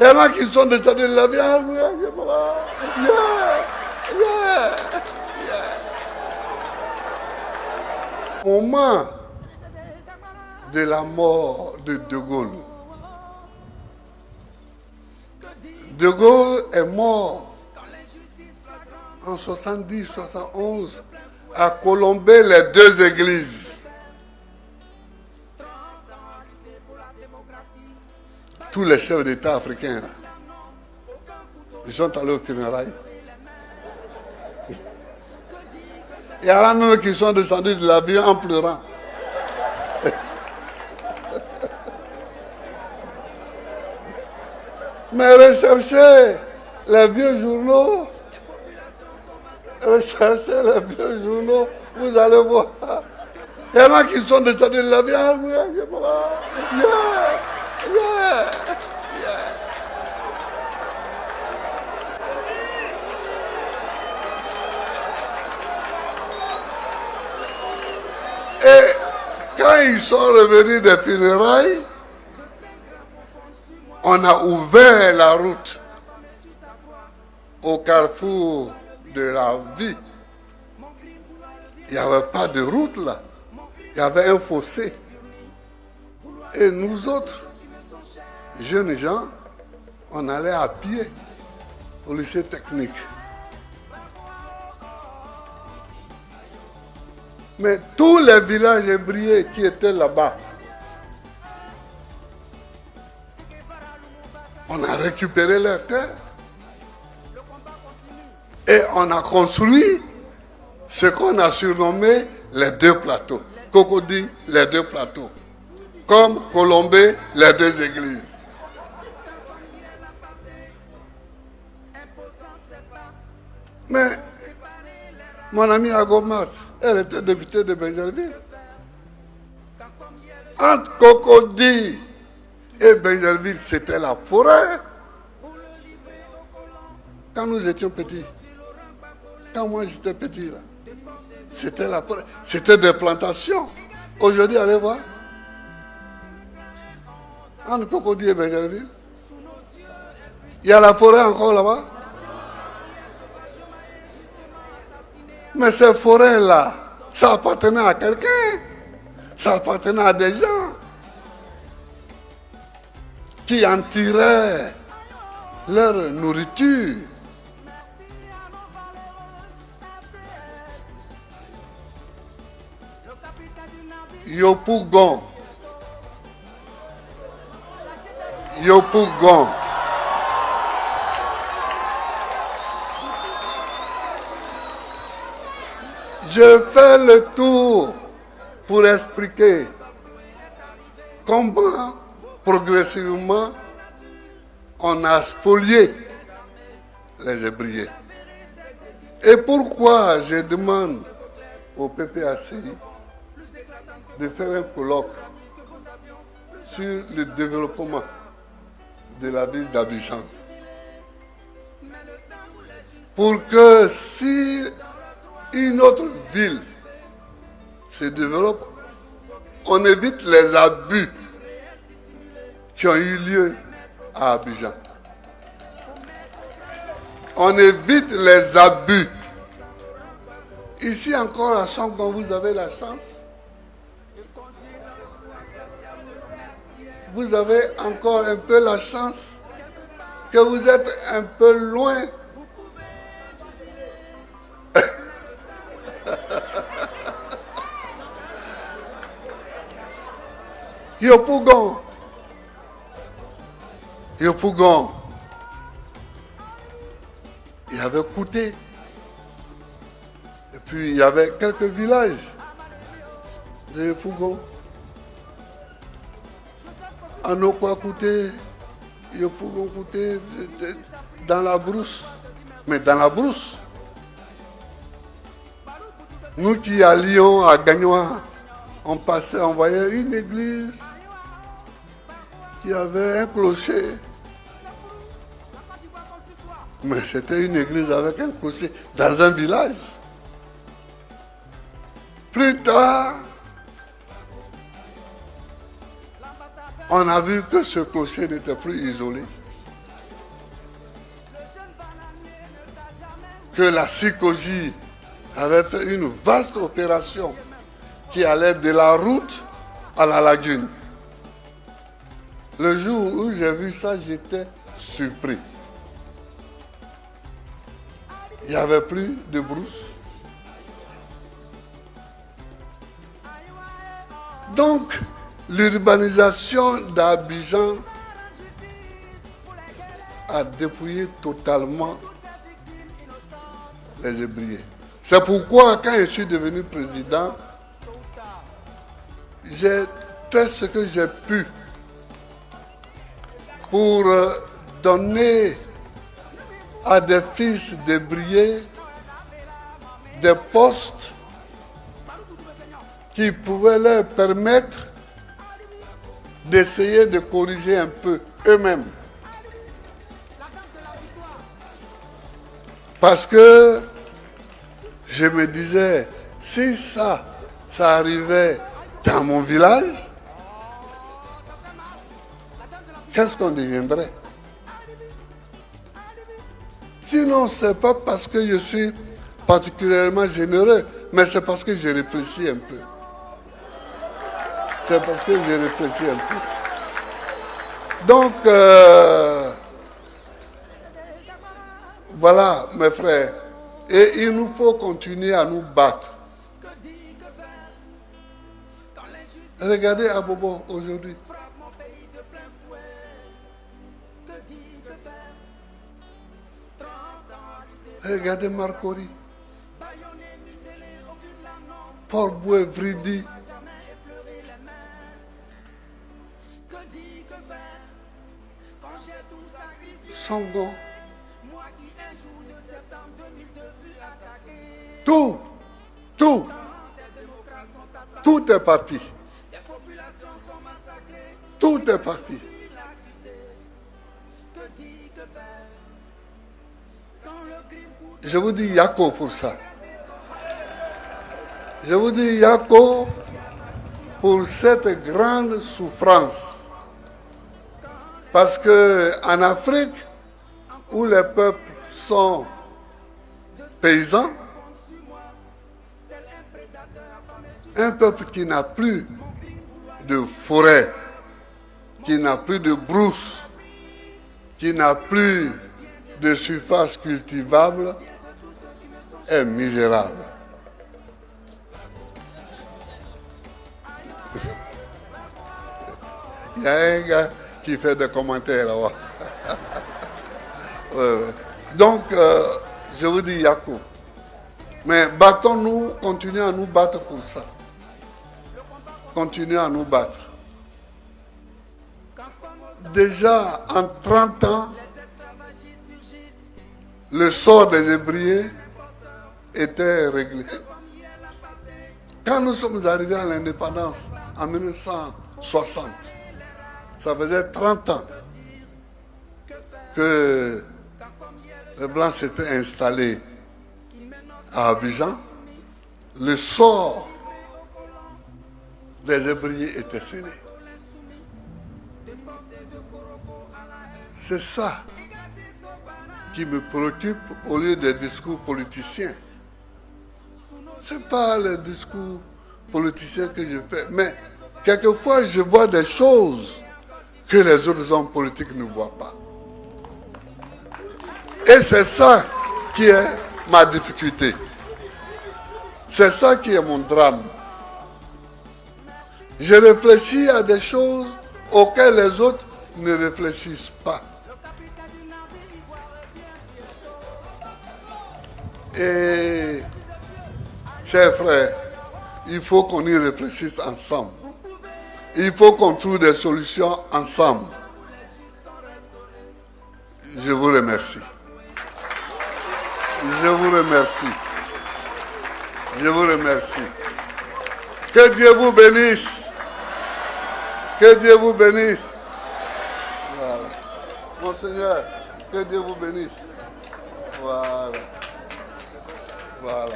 Il y en a qui sont descendus de l'avion. Au moment de la mort de De Gaulle, De Gaulle est mort en 70-71 à Colombey, les deux églises. Tous les chefs d'État africains, ils sont allés au funérailles. Il y en a même qui sont descendus de l'avion en pleurant. Mais recherchez les vieux journaux. Recherchez les vieux journaux, vous allez voir. Il y en a qui sont descendus de l'avion. Et quand ils sont revenus des funérailles, on a ouvert la route au carrefour de la vie. Il n'y avait pas de route là. Il y avait un fossé. Et nous autres, jeunes gens, on allait à pied au lycée technique. Mais tous les villages hébrieux qui étaient là-bas, on a récupéré leurs terres et on a construit ce qu'on a surnommé les deux plateaux. Cocody, les deux plateaux. Comme Colombey, les deux églises. Mais mon amie Agomat, elle était députée de Benjerville. Entre Cocody et Benjerville, c'était la forêt. Quand nous étions petits, quand moi j'étais petit là, c'était la forêt, c'était des plantations. Aujourd'hui, allez voir. Entre Cocody et Benjerville, il y a la forêt encore là-bas. Mais ces forêts-là, ça appartenait à quelqu'un. Ça appartenait à des gens qui en tiraient leur nourriture. Yopougon. Yopougon. Je fais le tour pour expliquer comment progressivement on a spolié les Hébrieux. Et pourquoi je demande au PPACI de faire un colloque sur le développement de la ville d'Abidjan. Pour que si une autre ville se développe, on évite les abus qui ont eu lieu à Abidjan. On évite les abus. Ici encore à Changon, vous avez la chance. Vous avez encore un peu la chance que vous êtes un peu loin. Yopougon. Yopougon. Il y avait Kouté. Et puis il y avait quelques villages de Yopougon. Anokwa Kouté, Yopougon Kouté, dans la brousse. Mais dans la brousse. Nous qui allions à Gagnoa, on passait, on voyait une église qui avait un clocher. Mais c'était une église avec un clocher dans un village. Plus tard, on a vu que ce clocher n'était plus isolé. que la Sicogie avait fait une vaste opération qui allait de la route à la lagune. Le jour où j'ai vu ça, j'étais surpris. Il n'y avait plus de brousse. Donc, l'urbanisation d'Abidjan a dépouillé totalement les ébriers. C'est pourquoi, quand je suis devenu président, j'ai fait ce que j'ai pu pour donner à des fils d'ébriers des postes qui pouvaient leur permettre d'essayer de corriger un peu eux-mêmes. Parce que je me disais, si ça arrivait dans mon village, qu'est-ce qu'on deviendrait? Sinon, ce n'est pas parce que je suis particulièrement généreux, mais c'est parce que j'ai réfléchi un peu. C'est parce que j'ai réfléchi un peu. Donc, voilà, mes frères. Et il nous faut continuer à nous battre. Regardez Abobo aujourd'hui. Regardez Marcory. Port-Boué, Vridi. Songo. Tout est parti. Tout est parti. Je vous dis Yako pour ça. Je vous dis Yako pour cette grande souffrance. Parce que en Afrique, où les peuples sont paysans, un peuple qui n'a plus de forêt, qui n'a plus de brousse, qui n'a plus de surface cultivable, est misérable. Il y a un gars qui fait des commentaires là-bas. Ouais. Donc, je vous dis Yako. Mais battons-nous, continuons à nous battre pour ça. Continuons à nous battre. Déjà, en 30 ans, le sort des ébriers était réglé. Quand nous sommes arrivés à l'indépendance, en 1960, ça faisait 30 ans que les Blancs s'étaient installés à Abidjan. Le sort des ébriers était scellé. C'est ça qui me préoccupe au lieu des discours politiciens. Ce n'est pas le discours politicien que je fais, mais quelquefois je vois des choses que les autres hommes politiques ne voient pas. Et c'est ça qui est ma difficulté. C'est ça qui est mon drame. Je réfléchis à des choses auxquelles les autres ne réfléchissent pas. Et, chers frères, il faut qu'on y réfléchisse ensemble. Il faut qu'on trouve des solutions ensemble. Je vous remercie. Je vous remercie. Je vous remercie. Que Dieu vous bénisse. Que Dieu vous bénisse. Voilà. Monseigneur, que Dieu vous bénisse. Voilà. Voilà.